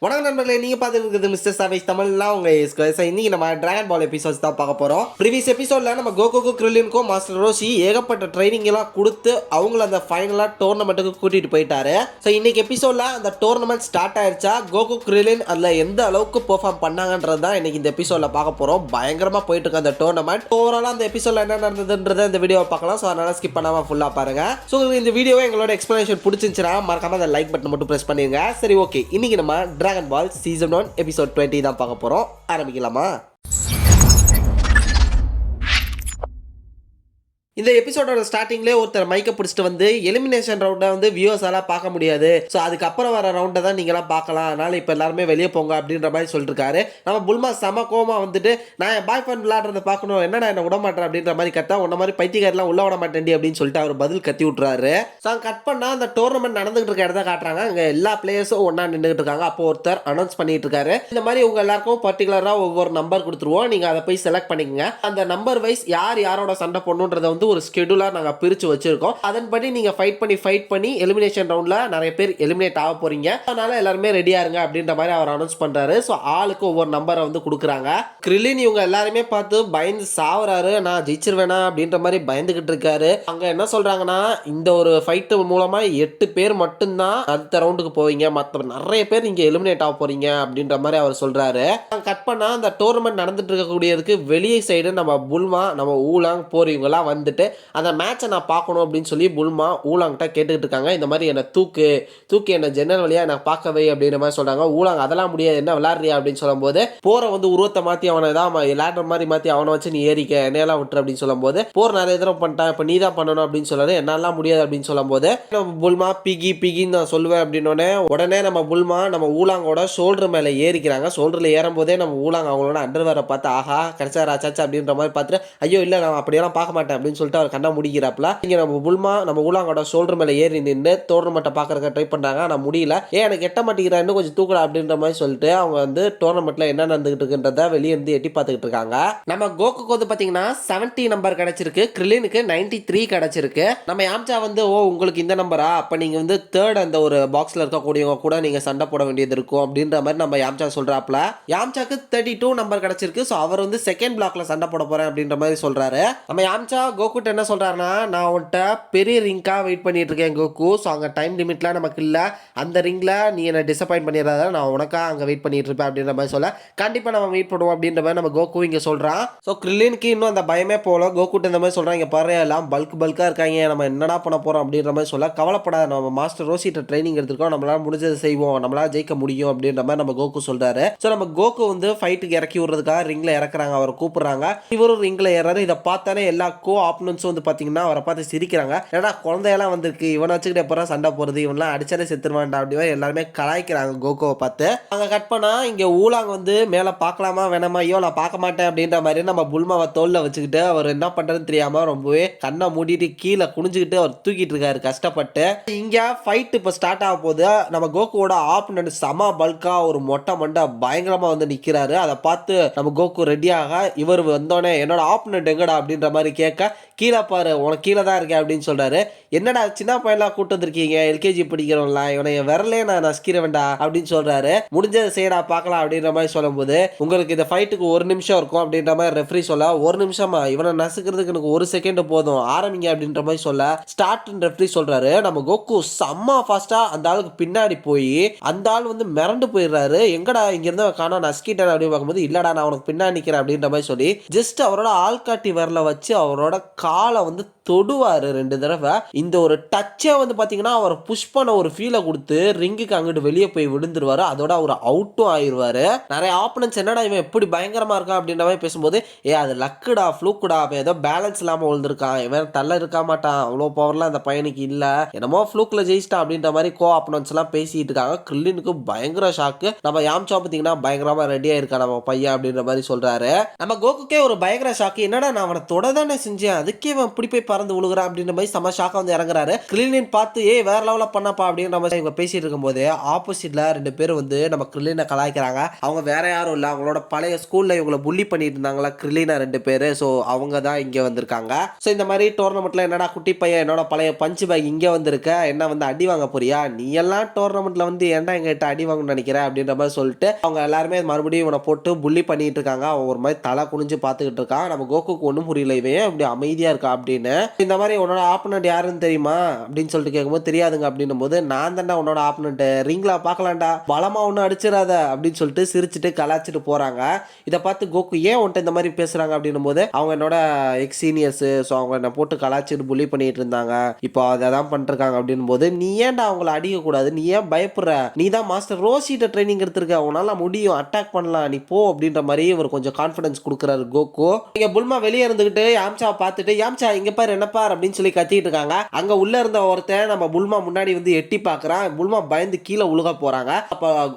வணக்கம் நண்பர்களே, நீங்க பார்த்துட்டு மிஸ்டர் சர்வைஸ் தமிழ்லாம் உங்க இன்னைக்கு நம்ம டிராகன் பால் எபிசோட்ஸ் தான் பார்க்க போறோம். ப்ரீவியஸ் எபிசோட்ல நம்ம கோகுக்கும் கிரில்லினுக்கும் மாஸ்டர் ரோஷி ஏகப்பட்ட ட்ரைனிங் எல்லாம் கொடுத்து அவங்கள அந்த ஃபைனலா டோர்னமெண்ட்டுக்கு கூட்டிட்டு போயிட்டாரு. ஸோ இன்னைக்கு எபிசோட்ல அந்த டோர்னமெண்ட் ஸ்டார்ட் ஆயிடுச்சா, கோகு கிரில்லின் அதுல எந்த அளவுக்கு பெர்ஃபார்ம் பண்ணாங்கன்றது தான் இன்னைக்கு இந்த எபிசோட்ல பார்க்க போறோம். பயங்கரமா போயிட்டு இருக்கு அந்த டோர்னமெண்ட். ஓவராலா அந்த எபிசோட்ல என்ன நடந்ததுன்றத இந்த வீடியோவை பார்க்கலாம். ஸோ அதனால ஸ்கிப் பண்ணாம ஃபுல்லா பாருங்க. ஸோ இந்த வீடியோவை எங்களோட எக்ஸ்பிளனேஷன் பிடிச்சிருந்துச்சுன்னா மறக்காம அந்த லைக் பட்டன் மட்டும் பிரஸ் பண்ணிருங்க. சரி, ஓகே, இன்னைக்கு நம்ம டிராகன் பால் சீசன் 1 எபிசோட் 20 தான் பார்க்க போறோம். ஆரம்பிக்கலாமா? இந்த எபிசோடோட ஸ்டார்டிங்லேயே ஒருத்தர் மைக்கை பிடிச்சிட்டு வந்து எலிமினேஷன் ரவுண்டை வந்து வியூவர்ஸால பார்க்க முடியாது, ஸோ அதுக்கப்புறம் வர ரவுண்டை தான் நீங்களாம் பார்க்கலாம், அதனால இப்போ எல்லாருமே வெளியே போங்க அப்படின்ற மாதிரி சொல்லிருக்காரு. நம்ம புல்மா செம கோமா வந்துட்டு, நான் என் பாய் ஃப்ரெண்ட் விளையாடுறத பார்க்கணும், என்னடா என்ன விட மாட்டேன் அப்படின்ற மாதிரி கத்தா, உன்ன மாதிரி பைத்தியக்காரெல்லாம் உள்ள விட மாட்டேன்டி அப்படின்னு சொல்லிட்டு அவர் பதில் கத்தி விட்டுறாரு. ஸோ கட் பண்ணால் அந்த டோர்னமெண்ட் நடந்துகிட்டு இருக்க இடத்த காட்டுறாங்க. அங்கே எல்லா பிளேயர்ஸும் ஒன்றா நின்றுட்டு இருக்காங்க. அப்போ ஒருத்தர் அனௌன்ஸ் பண்ணிட்டு இருக்காரு, இந்த மாதிரி உங்க எல்லாருக்கும் பர்டிகுலராக ஒவ்வொரு நம்பர் கொடுத்துருவோம், நீங்கள் அதை போய் செலக்ட் பண்ணிக்கங்க. அந்த நம்பர் வைஸ் யார் யாரோட சண்டை போடணுன்றதை வந்து ஒரு ஸ்கெடியூலா நாங்க பிரிச்சு வச்சிருக்கோம். அதன்படி நீங்க ஃபைட் பண்ணி எலிமினேஷன் ரவுண்ட்ல நிறைய பேர் எலிமினேட் ஆக போறீங்க, அதனால எல்லாருமே ரெடியா இருங்க அப்படின்ற மாதிரி அவர் அனௌன்ஸ் பண்றாரு. ஸோ ஆளுக்கு ஒவ்வொரு நம்பரை வந்து கொடுக்குறாங்க. கிரில்லின் இவங்க எல்லாருமே பார்த்து பயந்து சாவுறாரு, நான் ஜெயிச்சிருவேனா அப்படின்ற மாதிரி பயந்துகிட்டு இருக்காரு. அங்க என்ன சொல்றாங்கன்னா, இந்த ஒரு ஃபைட் மூலமா 8 பேர் மட்டும்தான் அடுத்த ரவுண்டுக்கு போவீங்க, மற்ற நிறைய பேர் நீங்க எலிமினேட் ஆக போறீங்க அப்படின்ற மாதிரி அவர் சொல்றாரு. கட் பண்ணா அந்த டோர்னமெண்ட் நடந்துட்டு இருக்கக்கூடியதுக்கு வெளியே சைடு நம்ம புல்மா, நம்ம ஊலாங் போர் இவங்கெல்லாம் வந்துட்டு அந்த மேட்சை நான் பார்க்கணும் அப்படின்னு சொல்லி புல்மா ஊலாங்கிட்ட கேட்டுக்கிட்டு இருக்காங்க. இந்த மாதிரி என்னை தூக்கி என்ன ஜன்னல் வழியா நான் பார்க்கவே அப்படின்ற மாதிரி சொல்றாங்க. ஊலாங் அதெல்லாம் முடியாது, என்ன விளையாடுறியா அப்படின்னு சொல்லும் போது, போற வந்து உருவத்தை மாற்றி அவனை தான் விளையாடுற மாதிரி மாற்றி அவனை வச்சு நீ ஏறிக்க, என்னையெல்லாம் விட்டுரு அப்படின்னு சொல்லும் போது, போர் நிறைய தடவை பண்ணிட்டான், இப்போ நீ தான் பண்ணணும் அப்படின்னு சொல்லாரு. என்னாலாம் முடியாது அப்படின்னு சொல்லும் போது, நம்ம புல்மா பிகின்னு நான் சொல்லுவேன் அப்படின்னோடனே உடனே நம்ம புல்மா நம்ம ஊலாங்கோட ஷோல்டர் மேலே ஏறிக்கிறாங்க. ஷோல்டரில் ஏறும் போதே நம்ம ஊலாங்க அவங்களோட அண்டர்வேரை பார்த்து, ஆஹா கிடைச்சாச்சு அப்படின்ற மாதிரி பார்த்துட்டு, ஐயோ இல்லை நான் அப்படியெல்லாம் பார்க்க மாட்டேன் அப்படின்னு சொல்லிட்டு அவர் கண்ணா முடிக்கிறாப்ல. இங்க நம்ம புல்மா நம்ம ஊலாங்கோட ஷோல்டர் மேல ஏறி நின்று டோர்னமெண்ட்டை பார்க்கறதுக்கு ட்ரை பண்றாங்க. நான் முடியல, எனக்கு எட்ட மாட்டேங்கிறா, இன்னும் கொஞ்சம் தூக்கடா அப்படின்ற மாதிரி சொல்லிட்டு அவங்க வந்து டோர்னமெண்ட்ல என்ன நடந்துகிட்டு இருக்குன்றத வெளியே இருந்து எட்டி பார்த்துக்கிட்டு இருக்காங்க. நம்ம கோகுக்கு வந்து பாத்தீங்கன்னா 70 நம்பர் கிடைச்சிருக்கு, கிரில்லினுக்கு 93 கிடைச்சிருக்கு. நம்ம யாம்சா வந்து, ஓ உங்களுக்கு இந்த நம்பரா, அப்ப நீங்க வந்து தேர்ட் அந்த ஒரு பாக்ஸ்ல இருக்கக்கூடியவங்க கூட நீங்க சண்டை போட வேண்டியது இருக்கும் அப்படின்ற மாதிரி நம்ம யாம்சா சொல்றாப்ல. யாம்சாக்கு 32 நம்பர் கிடைச்சிருக்கு. ஸோ அவர் வந்து செகண்ட் பிளாக்ல சண்டை போட போறேன் அப்படின்ற மாதிரி சொல்றாரு. நம்ம யாம்சா கோகுட்ட என்ன சொல்றாருன்னா, நான் உன்கிட்ட பெரிய ரிங்காக வெயிட் பண்ணிட்டு இருக்கேன் கோகு, ஸோ அங்கே டைம் லிமிட்லாம் நமக்கு இல்லை, அந்த ரிங்கில் நீ என்னை டிசப்பாயிண்ட் பண்ணிடுறாத, நான் உனக்காக அங்கே வெயிட் பண்ணிட்டு இருப்பேன் அப்படின்ற மாதிரி சொல்ல, கண்டிப்பாக நம்ம வெயிட் பண்ணுவோம் அப்படின்ற மாதிரி நம்ம கோகு இங்கே சொல்கிறான். ஸோ கிரில்லினுக்கு இன்னும் அந்த பயமே போல. கோகுட்டு இந்த மாதிரி சொல்கிறான், இங்கே பாரு எல்லாம் பல்காக இருக்காங்க, நம்ம என்னடா பண்ண போகிறோம் அப்படின்ற மாதிரி சொல்ல, கவலைப்படாத, நம்ம மாஸ்டர் ரோசிட்ட ட்ரைனிங் எடுத்துருக்கோம், நம்மளால முடிஞ்சதை செய்வோம், நம்மளால ஜெயிக்க முடியும் அப்படின்ற மாதிரி நம்ம கோகு சொல்கிறாரு. ஸோ நம்ம கோகு வந்து ஃபைட்டுக்கு இறக்கி விடுறதுக்காக ரிங்கில் இறக்குறாங்க, அவர் கூப்பிடுறாங்க. இவரும் ரிங்கில் ஏறாரு. இதை பார்த்தாலே எல்லா ஆப்பனன்ஸும் வந்து பார்த்தீங்கன்னா அவரை பார்த்து சிரிக்கிறாங்க. ஏன்னா குழந்தையெல்லாம் வந்திருக்கு, இவனை வச்சுக்கிட்டு எப்பறம் சண்டை போறது, இவன்லாம் அடிச்சாலே செத்துருவான்டா அப்படி எல்லாருமே கலாய்க்கிறாங்க கோகோவை பார்த்து. அங்கே கட் பண்ணா இங்கே ஊலாங்க வந்து மேலே பார்க்கலாமா வேணாமா, ஐயோ நான் பார்க்க மாட்டேன் அப்படின்ற மாதிரி நம்ம புல்மாவை தோல்ல வச்சுக்கிட்டு அவர் என்ன பண்றதுன்னு தெரியாம ரொம்பவே கண்ணை மூடிட்டு கீழே குனிஞ்சுக்கிட்டு அவர் தூக்கிட்டு இருக்காரு கஷ்டப்பட்டு. இங்கே ஃபைட் இப்போ ஸ்டார்ட் ஆக போது. நம்ம கோகுவோட ஆப்பனன்ட் சம பல்கா ஒரு மொட்டை மண்டை பயங்கரமா வந்து நிற்கிறாரு. அதை பார்த்து நம்ம கோகு ரெடியாக, இவர் வந்தோடனே என்னோட ஆப்பனன்ட் எங்கடா அப்படின்ற மாதிரி கேட்க, கீழே பாரு உனக்கு கீழே தான் இருக்கேன் அப்படின்னு சொல்றாரு. என்னடா சின்ன பையன்லாம் கூட்டு வந்திருக்கீங்க, எல்கேஜி படிக்கிறவங்களா, இவனை விரலே நான் நசுக்கிற வேண்டாம் அப்படின்னு சொல்றாரு. முடிஞ்சது செய்யடா பார்க்கலாம் அப்படின்ற மாதிரி சொல்லும் போது, உங்களுக்கு இந்த ஃபைட்டுக்கு 1 நிமிஷம் இருக்கும் அப்படின்ற மாதிரி ரெஃப்ரி சொல்ல, 1 நிமிஷமா, இவனை நசுக்கிறதுக்கு எனக்கு 1 செகண்ட் போதும், ஆரம்பிங்க அப்படின்ற மாதிரி சொல்ல ஸ்டார்ட் ரெஃப்ரி சொல்றாரு. நம்ம கோகு செம்ம ஃபாஸ்டா அந்த ஆளுக்கு பின்னாடி போய் அந்த ஆள் வந்து மிரண்டு போயிடுறாரு. எங்கடா இங்க இருந்து காணோம், நசுக்கிட்டேன் அப்படின்னு பார்க்கும்போது, இல்லடா நான் உனக்கு பின்னாடி நிற்கிறேன் அப்படின்ற மாதிரி சொல்லி ஜஸ்ட் அவரோட ஆள்காட்டி விரலை வச்சு அவரோட காலை வந்து தொடுவாரு 2 தடவை. இந்த ஒரு டச்சை வந்து பார்த்தீங்கன்னா அவர் புஷ் பண்ண ஒரு ஃபீலை கொடுத்து ரிங்குக்கு அங்கிட்டு வெளியே போய் விழுந்துருவாரு. அதோட அவர் அவுட்டும் ஆயிடுவாரு. நிறைய ஆப்பனன்ஸ் என்னடா இவன் எப்படி பயங்கரமா இருக்கான் அப்படின்ற மாதிரி பேசும்போது, அது லக்குடா ஃப்ளூக்குடா, அவன் ஏதோ பேலன்ஸ் இல்லாமல் விழுந்திருக்கான், இவன் தள்ள இருக்க மாட்டான், அவ்வளோ பவர்லாம் அந்த பையனுக்கு இல்லை, என்னமோ ஃப்ளூக்கில் ஜெயிச்சிட்டான் அப்படின்ற மாதிரி ஆப்பனன்ஸ் எல்லாம் பேசிட்டு இருக்காங்க. கிரில்லினுக்கு பயங்கர ஷாக்கு. நம்ம யாம்சா பார்த்தீங்கன்னா பயங்கரமா ரெடியாக இருக்கா நம்ம பையன் அப்படின்ற மாதிரி சொல்றாரு. நம்ம கோகுக்கே ஒரு பயங்கர ஷாக்கு, என்னடா நான் அவனை தொட தானே செஞ்சேன், அதுக்கே அவன் இப்படி போய் பறந்து விழுகுறான் அப்படின்ற மாதிரி செம ஷாக்கா வந்து இறங்குறாரு. கிரில்லின் பார்த்து ஏய் வேற லெவலில் பண்ணப்பா அப்படின்ற மாதிரி இவங்க பேசிட்டு இருக்கும்போது ஆப்போசிட்ல 2 பேர் வந்து நம்ம கிரில்லினை கலாய்க்கிறாங்க. அவங்க வேற யாரும் இல்லை, அவங்களோட பழைய ஸ்கூல்ல இவங்களை புள்ளி பண்ணிட்டு இருந்தாங்களா கிரில்லினா 2 பேர். ஸோ அவங்க தான் இங்கே வந்திருக்காங்க. ஸோ இந்த மாதிரி டோர்னமெண்ட்ல என்னடா குட்டி பையன் என்னோட பழைய பஞ்சு பேக் இங்கே வந்திருக்க, என்ன வந்து அடி வாங்க போறியா, நீ எல்லாம் டோர்னமெண்ட்ல வந்து ஏன்டா எங்கிட்ட அடி வாங்கணும்னு நினைக்கிற அப்படின்ற மாதிரி சொல்லிட்டு அவங்க எல்லாருமே மறுபடியும் இவனை போட்டு புள்ளி பண்ணிட்டு இருக்காங்க. அவன் ஒரு மாதிரி தலை குனிஞ்சு பார்த்துக்கிட்டு இருக்கான். நம்ம கோகுக்கு ஒன்றும் புரியல, இவன் அப்படி அமைதியா இருக்கா அப்படின்னு. இந்த மாதிரி உன்னோட ஆப்பனண்ட் யாருன்னு தெரியுமா அப்படின்னு சொல்லிட்டு கேட்கும்போது தெரியாதுங்க அப்படின்னும் போது நான் தான்டா உன்னோட ஆப்பனண்ட், ரிங்லா பார்க்கலாம்டா, பலமா ஒன்றும் அடிச்சிடாத அப்படின்னு சொல்லிட்டு சிரிச்சுட்டு கலாச்சிட்டு போறாங்க. இதை பார்த்து கோகு ஏன் உன்ட்ட இந்த மாதிரி பேசுறாங்க அப்படின்னும் போது அவங்க என்னோட எக்ஸ் சீனியர்ஸ், ஸோ அவங்க என்ன போட்டு கலாச்சிட்டு புள்ளி பண்ணிட்டு இருந்தாங்க, இப்போ அதை தான் பண்ணிருக்காங்க அப்படின்னும் போது நீ ஏன்டா அவங்கள அடிக்க கூடாது, நீ ஏன் பயப்படுற, நீ தான் மாஸ்டர் ரோஷிட்ட ட்ரைனிங் எடுத்திருக்க, உன்னால முடியும், அட்டாக் பண்ணலாம், நீ போ அப்படின்ற மாதிரி இவர் கொஞ்சம் கான்ஃபிடன்ஸ் கொடுக்குறாரு கோகு. இங்க புல்மா வெளியே இருந்துகிட்டு யாம்சாவை பார்த்துட்டு யாம்சா இங்க பாரு என்ன பாரு அப்படின்னு சொல்லி கத்திட்டு இருக்காங்க. அங்க உள்ள இருந்த ஒருத்தன் நம்ம புல்மா முன்னாடி வந்து எட்டி பார்க்கறான். புல்மா பயந்து கீழே உழுக போறாங்க. அப்ப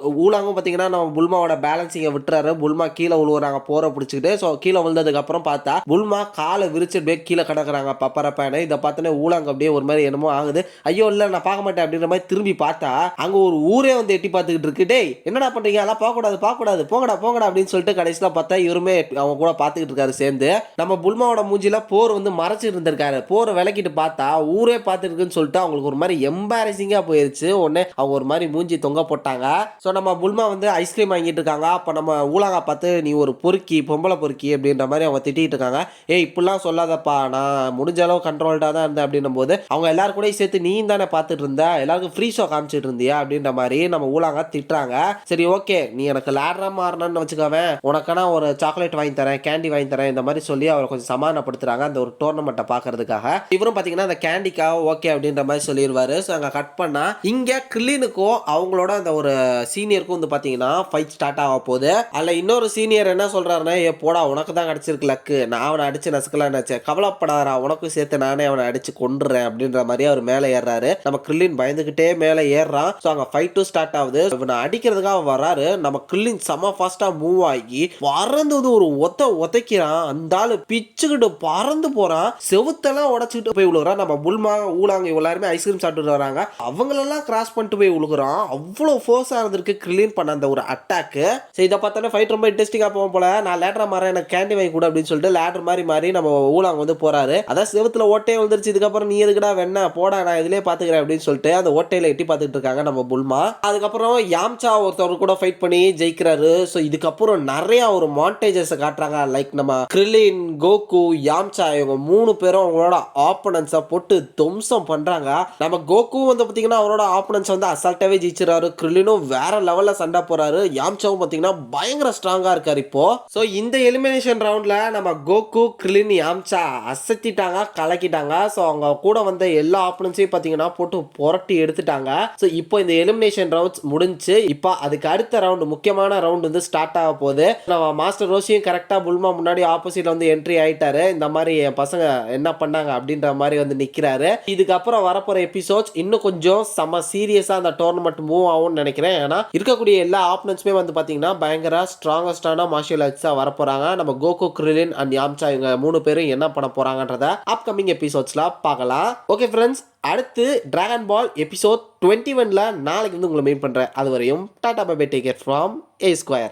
ஊலாங்கும் பாத்தீங்கன்னா நம்ம புல்மாவோட பேலன்சிங்க விட்டுறாரு. புல்மா கீழே உழுவுறாங்க போற பிடிச்சிக்கிட்டு. ஸோ கீழே விழுந்ததுக்கு அப்புறம் பார்த்தா புல்மா காலை விரிச்சு கீழே கிடக்குறாங்க பப்பரப்பான. இதை பார்த்தோன்னே ஊலாங்க அப்படியே ஒரு மாதிரி என்னமோ ஆகுது. ஐயோ இல்ல நான் பார்க்க மாட்டேன் அப்படின்ற மாதிரி திரும்பி பார்த்தா அங்க ஒரு ஊரே வந்து எட்டி பார்த்துக்கிட்டு இருக்கு. டேய் என்னடா பண்றீங்க, எல்லாம் பார்க்க கூடாது போங்கடா அப்படின்னு சொல்லிட்டு கடைசியில பார்த்தா இவருமே அவங்க கூட பார்த்துக்கிட்டு இருக்காரு சேர்ந்து. நம்ம புல்மாவோட மூஞ்சில போர் வந்து மறைச்சிட்டு இருந்திருக்காரு. போரை விளக்கிட்டு பார்த்தா ஊரே பார்த்துருக்குன்னு சொல்லிட்டு அவங்களுக்கு ஒரு மாதிரி எம்பாரசிங்கா போயிருச்சு. உடனே அவங்க ஒரு மாதிரி மூஞ்சி தொங்க போட்டாங்க. ஸோ நம்ம புல்மா வந்து ஐஸ்கிரீம் வாங்கிட்டு இருக்காங்க. அப்போ நம்ம ஊலாங்க பார்த்து நீ ஒரு பொறுக்கி பொம்பளை பொறுக்கி அப்படின்ற மாதிரி அவங்க திட்டிட்டு இருக்காங்க. ஏய் இப்படிலாம் சொல்லாதப்பா, நான் முடிஞ்ச அளவு கண்ட்ரோல்டாக தான் இருந்தேன் அப்படின்னும் போது அவங்க எல்லாரும் கூட சேர்த்து நீ தானே பார்த்துட்டு இருந்த, எல்லாருக்கும் ஃப்ரீ ஷோ காமிச்சிட்டு இருந்தியா அப்படின்ற மாதிரி நம்ம ஊலாங்க திட்டுறாங்க. சரி ஓகே நீ எனக்கு லேடரா மாறணும்னு வச்சுக்கவேன், உனக்கான ஒரு சாக்லேட் வாங்கி தரேன், கேண்டி வாங்கி தரேன், இந்த மாதிரி சொல்லி அவரை கொஞ்சம் சமாதானப்படுத்துறாங்க அந்த ஒரு டோர்னமெண்ட்டை பார்க்கறதுக்காக. இவரும் பார்த்தீங்கன்னா அந்த கேண்டிக்காக ஓகே அப்படின்ற மாதிரி சொல்லிடுவாரு. ஸோ அங்கே கட் பண்ணா இங்கே கிரில்லினுக்கும் அவங்களோட அந்த ஒரு சீனியருக்கும் வந்து பார்த்தீங்கன்னா ஃபைட் ஸ்டார்ட் ஆக போகுது. அதில் இன்னொரு சீனியர் என்ன சொல்றாருன்னா ஏ போடா உனக்கு தான் கிடைச்சிருக்கு லக்கு, நான் அவனை அடிச்சு நசுக்கலான்னு நினைச்சேன், கவலைப்படாதா உனக்கும் சேர்த்து நானே அவனை அடிச்சு கொண்டுறேன் அப்படின்ற மாதிரி அவர் மேலே ஏறாரு. நம்ம கிரில்லின் பயந்துகிட்டே மேலே ஏறான். ஸோ அங்கே ஃபைட்டும் ஸ்டார்ட் ஆகுது. இவனை அடிக்கிறதுக்காக வராரு. நம்ம கிரில்லின் செம ஃபாஸ்டா மூவ் ஆகி பறந்து ஒரு உதைக்கிறான். அந்த ஆளு பிச்சுக்கிட்டு பறந்து போறான். செவுத்தெல்லாம் உடச்சிக்கிட்டு போய் விழுகிறான். நம்ம புல்மா ஊலாங்க எல்லாருமே ஐஸ்கிரீம் சாப்பிட்டு வராங்க. அவங்களெல்லாம் கிராஸ் பண்ணிட்டு போய் விழுகிறான். அவ்வளோ ஃபோர்ஸா இருந்திருக்கு கிரில்லின் பண்ண அந்த ஒரு அட்டாக்கு. சரி இதை பார்த்தோன்னே ஃபைட் ரொம்ப இன்ட்ரெஸ்டிங்கா போகும் போல. நான் லேட்டரா மாறேன், எனக்கு கேண்டி வாங்கி கூட அப்படின்னு சொல்லிட்டு லேட்டர் மாறி நம்ம ஊலாங்க வந்து போறாரு. அதான் செவுத்துல ஓட்டையே வந்துருச்சு. இதுக்கப்புறம் நீ எதுக்குடா வேணா போடா நான் இதுலயே பாத்துக்கிறேன் அப்படின்னு சொல்லிட்டு அந்த ஓட்டையில எட்டி பார்த்துட்டு இருக்காங்க நம்ம புல்மா. அதுக்கப்புறம் யாம்சா ஒருத்தவர் கூட ஃபைட் பண்ணி ஜெயிக்கிறாரு. ஸோ இதுக்கப்புறம் நிறைய ஒரு மாண்டேஜஸ் காட்டுறாங்க. லைக் நம்ம கிரில்லின், கோகு, யாம்சா இவங்க 3 பேரும் அவங்களோட ஆப்பனன்ஸை போட்டு துவம்சம் பண்றாங்க. நம்ம கோகு வந்து பாத்தீங்கன்னா அவரோட ஆப்பனன்ஸ் வந்து அசால்ட்டாவே ஜெயிச்சிடறாரு. கிரில்லினும் வேற லெவல்ல சண்டை போறாரு. யாம்சாவும் பாத்தீங்கன்னா பயங்கர ஸ்ட்ராங்கா இருக்காரு இப்போ. ஸோ இந்த எலிமினேஷன் ரவுண்ட்ல நம்ம கோகு, கிரில்லின், யாம்சா அசத்திட்டாங்க, கலக்கிட்டாங்க. ஸோ அவங்க கூட வந்த எல்லா ஆப்பனன்ஸையும் பாத்தீங்கன்னா போட்டு புரட்டி எடுத்துட்டாங்க. ஸோ இப்போ இந்த எலிமினேஷன் ரவுண்ட்ஸ் முடிஞ்சு இப்போ அதுக்கு அடுத்த ரவுண்ட் முக்கியமான ரவுண்ட் வந்து ஸ்டார்ட் ஆக போகுது. நம்ம மாஸ்டர் ரோஷியும் கரெக்டா புல்மா முன்னாடி ஆப்போசிட்ல வந்து என்ட்ரி ஆயிட்டாரு. இந்த மாதிரி என் பசங்க என்ன பண்ணாங்க அப்படின்ற மாதிரி வந்து நிக்கிறாரு. இதுக்கப்புறம் வரப்போற எபிசோட்ஸ் இன்னும் கொஞ்சம் செம சீரியஸா அந்த டோர்னமெண்ட் மூவ் ஆகும்னு நினைக்கிறேன். ஏன்னா இருக்கக்கூடிய எல்லா ஆப்பனன்ஸுமே வந்து பாத்தீங்கன்னா பயங்கர ஸ்ட்ராங்கஸ்டான மார்ஷியல் ஆர்ட்ஸா வரப்போறாங்க. நம்ம கோகு, கிரில்லின் அண்ட் யாம்சா இவங்க 3 பேரும் என்ன பண்ண போறாங்கன்றத அப்கமிங் எபிசோட்ஸ்ல பார்க்கலாம். ஓகே ஃப்ரெண்ட்ஸ், அடுத்து டிராகன் பால் எபிசோட் 21ல நாளைக்கு வந்து உங்களை மீட் பண்றேன். அது வரையும் டாடா bye bye, take care from A Square.